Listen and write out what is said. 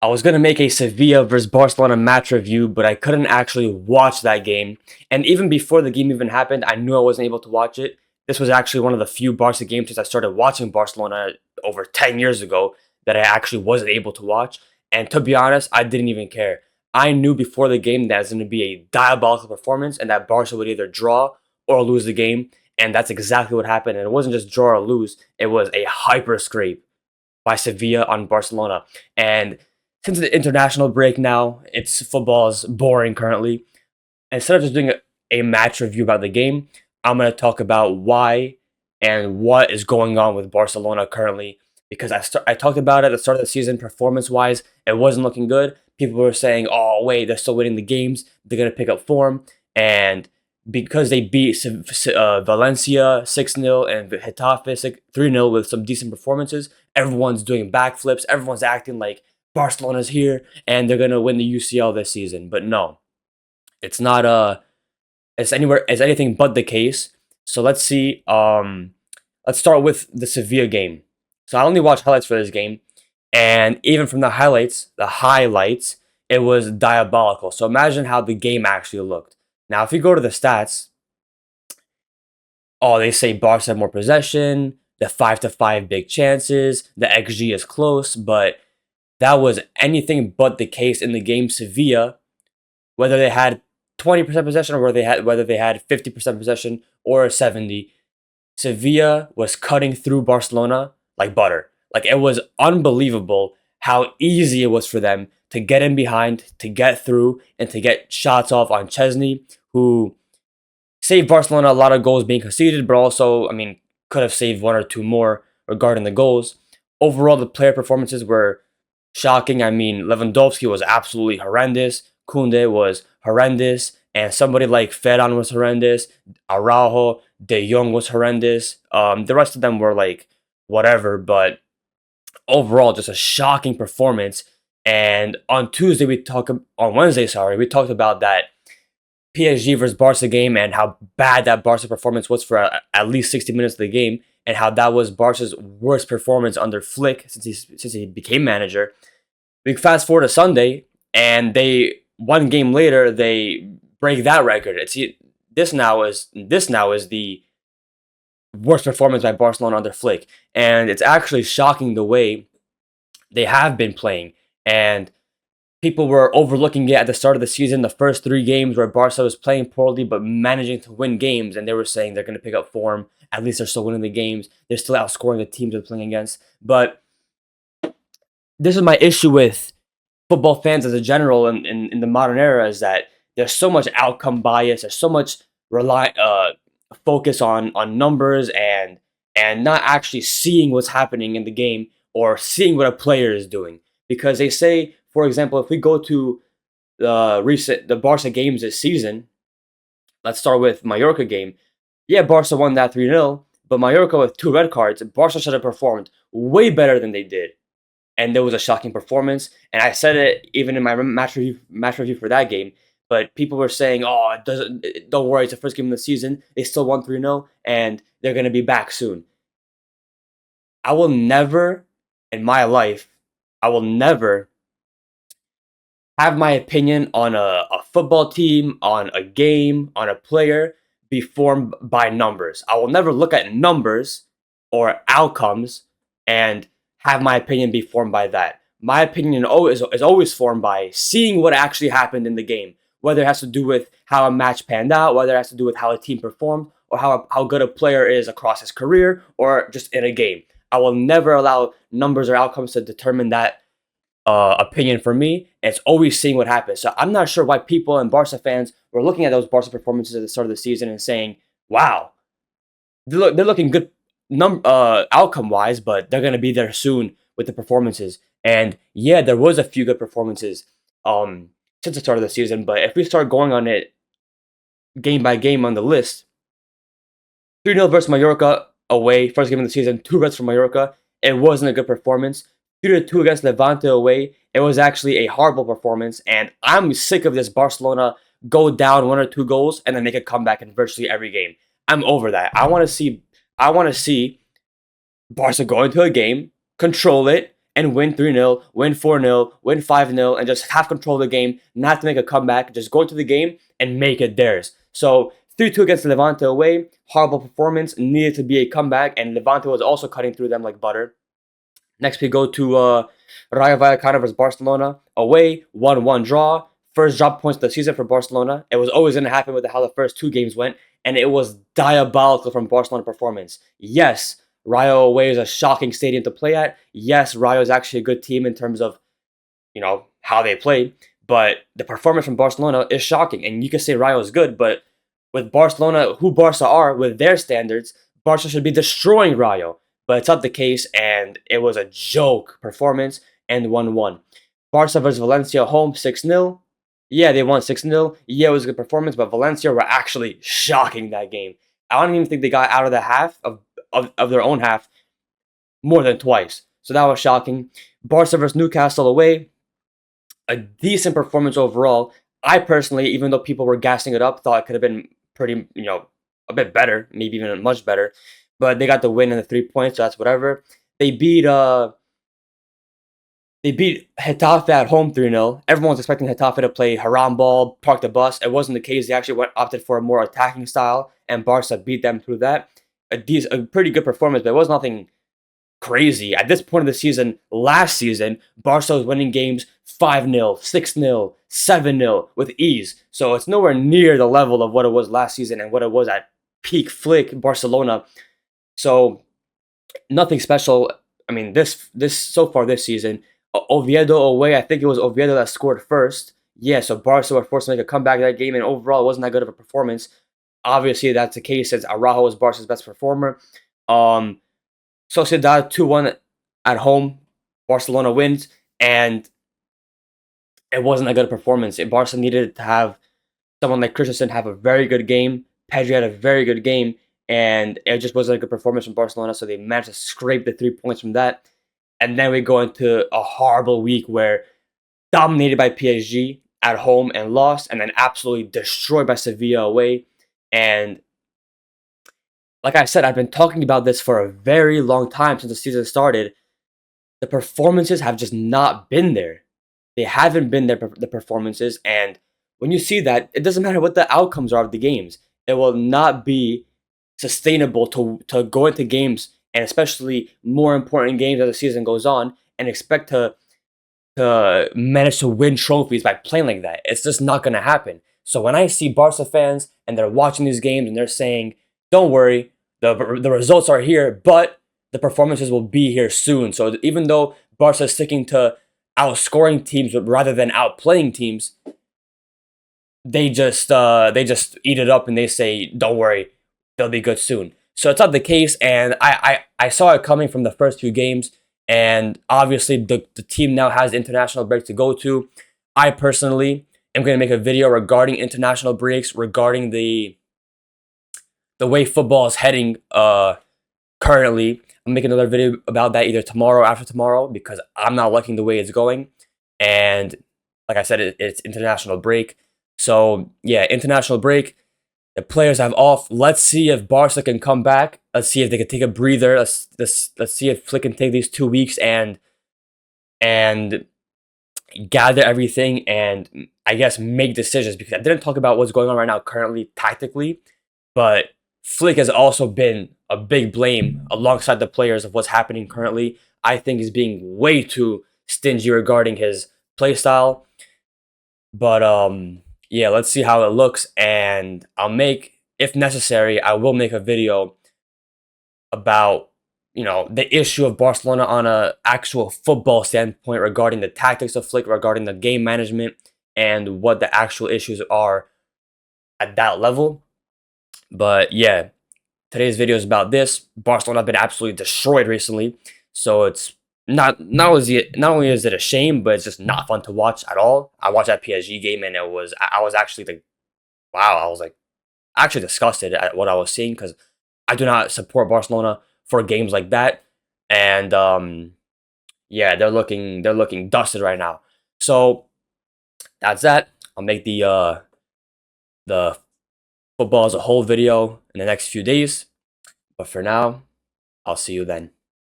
I was gonna make a Sevilla versus Barcelona match review, but I couldn't actually watch that game. And even before the game even happened, I knew I wasn't able to watch it. This was actually one of the few Barca games since I started watching Barcelona over 10 years ago that I actually wasn't able to watch. And to be honest, I didn't even care. I knew before the game that it was going to be a diabolical performance and that Barca would either draw or lose the game. And that's exactly what happened. And it wasn't just draw or lose, it was a hyper scrape by Sevilla on Barcelona. And since the international break now, it's football is boring currently. Instead of just doing a match review about the game, I'm going to talk about why and what is going on with Barcelona currently. Because I talked about it at the start of the season, performance wise, it wasn't looking good. People were saying, oh, wait, they're still winning the games. They're going to pick up form. And because they beat Valencia 6-0 and Getafe 3-0 with some decent performances, everyone's doing backflips. Everyone's acting like Barcelona's here and they're going to win the UCL this season. But no, it's not it's anything but the case. So let's see. Let's start with the Sevilla game. So I only watched highlights for this game, and even from the highlights, it was diabolical. So imagine how the game actually looked. Now, if you go to the stats, oh, they say Barca had more possession, the 5-5 big chances, the XG is close, but that was anything but the case in the game. Sevilla, whether they had 20% possession or whether they had 50% possession or 70, Sevilla was cutting through Barcelona like butter. Like it was unbelievable how easy it was for them to get in behind, to get through, and to get shots off on Chesney, who saved Barcelona a lot of goals being conceded, but also, I mean, could have saved one or two more regarding the goals. Overall, the player performances were shocking. I mean, Lewandowski was absolutely horrendous. Koundé was horrendous. And somebody like Ferran was horrendous. Araujo, De Jong was horrendous. The rest of them were like whatever, but overall, just a shocking performance. And on Wednesday, sorry, we talked about that PSG versus Barca game and how bad that Barca performance was for at least 60 minutes of the game, and how that was Barca's worst performance under Flick since he became manager. We fast forward to Sunday, and they one game later they break that record. This now is the worst performance by Barcelona under Flick, and it's actually shocking the way they have been playing. And people were overlooking it at the start of the season, the first three games where Barca was playing poorly but managing to win games, and they were saying they're going to pick up form. At least they're still winning the games. They're still outscoring the teams they're playing against. But this is my issue with football fans as a general in the modern era is that there's so much outcome bias. There's so much focus on numbers and not actually seeing what's happening in the game or seeing what a player is doing. Because they say, for example, if we go to the Barca games this season, let's start with Mallorca game. Yeah, Barca won that 3-0, but Mallorca with two red cards, Barca should have performed way better than they did. And there was a shocking performance. And I said it even in my match review for that game. But people were saying, "Oh, don't worry, it's the first game of the season. They still won 3-0, and they're gonna be back soon." I will never, in my life, I will never have my opinion on a football team, on a game, on a player be formed by numbers. I will never look at numbers or outcomes and have my opinion be formed by that. My opinion is always formed by seeing what actually happened in the game, whether it has to do with how a match panned out, whether it has to do with how a team performed, or how good a player is across his career, or just in a game. I will never allow numbers or outcomes to determine that opinion for me. It's always seeing what happens. So I'm not sure why people and Barca fans were looking at those Barca performances at the start of the season and saying, "Wow, they're looking good outcome wise, but they're gonna be there soon with the performances." And yeah, there was a few good performances since the start of the season. But if we start going on it game by game on the list, 3-0 versus Mallorca away, first game of the season, two reds for Mallorca. It wasn't a good performance. 3-2 against Levante away. It was actually a horrible performance, and I'm sick of this Barcelona go down one or two goals and then make a comeback in virtually every game. I'm over that. I want to see Barca go into a game, control it, and win 3-0, win 4-0, win 5-0, and just have control of the game, not to make a comeback, just go into the game and make it theirs. So 3-2 against Levante away, horrible performance, needed to be a comeback, and Levante was also cutting through them like butter. Next, we go to Rayo Vallecano versus Barcelona. Away, 1-1 draw. First drop points of the season for Barcelona. It was always going to happen with how the first two games went, and it was diabolical from Barcelona performance. Yes, Rayo away is a shocking stadium to play at. Yes, Rayo is actually a good team in terms of, how they play, but the performance from Barcelona is shocking. And you can say Rayo is good, but with Barcelona, who Barca are, with their standards, Barca should be destroying Rayo. But it's not the case, and it was a joke performance and 1-1. Barca versus Valencia home 6-0. Yeah, they won 6-0. Yeah, it was a good performance, but Valencia were actually shocking that game. I don't even think they got out of the half of their own half more than twice. So that was shocking. Barca versus Newcastle away. A decent performance overall. I personally, even though people were gassing it up, thought it could have been pretty, a bit better, maybe even much better. But they got the win and the 3 points, so that's whatever. They beat Getafe at home 3-0. Everyone was expecting Getafe to play haram ball, park the bus. It wasn't the case. They actually opted for a more attacking style, and Barca beat them through that. A pretty good performance, but it was nothing crazy. At this point of the season, last season, Barca was winning games 5-0, 6-0, 7-0 with ease. So it's nowhere near the level of what it was last season and what it was at peak Flick Barcelona. So nothing special. I mean, this so far this season, Oviedo away. I think it was Oviedo that scored first. Yeah, so Barca were forced to make a comeback in that game, and overall, it wasn't that good of a performance. Obviously, that's the case since Araujo was Barca's best performer. Sociedad 2-1 at home. Barcelona wins, and it wasn't a good performance. Barca needed to have someone like Christensen have a very good game. Pedri had a very good game, and it just wasn't a good performance from Barcelona, so they managed to scrape the 3 points from that. And then we go into a horrible week where dominated by PSG at home and lost, and then absolutely destroyed by Sevilla away. And like I said, I've been talking about this for a very long time since the season started. The performances have just not been there. They haven't been there, the performances. And when you see that, it doesn't matter what the outcomes are of the games. It will not be sustainable to go into games, and especially more important games as the season goes on, and expect to manage to win trophies by playing like that. It's just not going to happen. So when I see Barca fans and they're watching these games and they're saying, don't worry, the results are here, but the performances will be here soon. So even though Barca is sticking to outscoring teams rather than outplaying teams, they just eat it up and they say, don't worry, they'll be good soon. So it's not the case, and I saw it coming from the first few games. And obviously, the team now has the international break to go to. I personally am going to make a video regarding international breaks, regarding the way football is heading currently. I'm making another video about that either tomorrow or after tomorrow, because I'm not liking the way it's going. And like I said, it's international break. So yeah, international break. The players have off. Let's see if Barca can come back. Let's see if they can take a breather. Let's see if Flick can take these 2 weeks and gather everything and I guess make decisions, because I didn't talk about what's going on right now currently tactically, but Flick has also been a big blame alongside the players of what's happening currently. I think he's being way too stingy regarding his play style. But yeah, let's see how it looks, and if necessary, I will make a video about the issue of Barcelona on a actual football standpoint, regarding the tactics of Flick, regarding the game management, and what the actual issues are at that level. But yeah, today's video is about this. Barcelona have been absolutely destroyed recently, so it's not only is it a shame, but it's just not fun to watch at all. I watched that PSG game, and I was actually like, wow, I was like actually disgusted at what I was seeing, because I do not support Barcelona for games like that. And yeah, they're looking dusted right now. So that's that. I'll make the football as a whole video in the next few days. But for now, I'll see you then.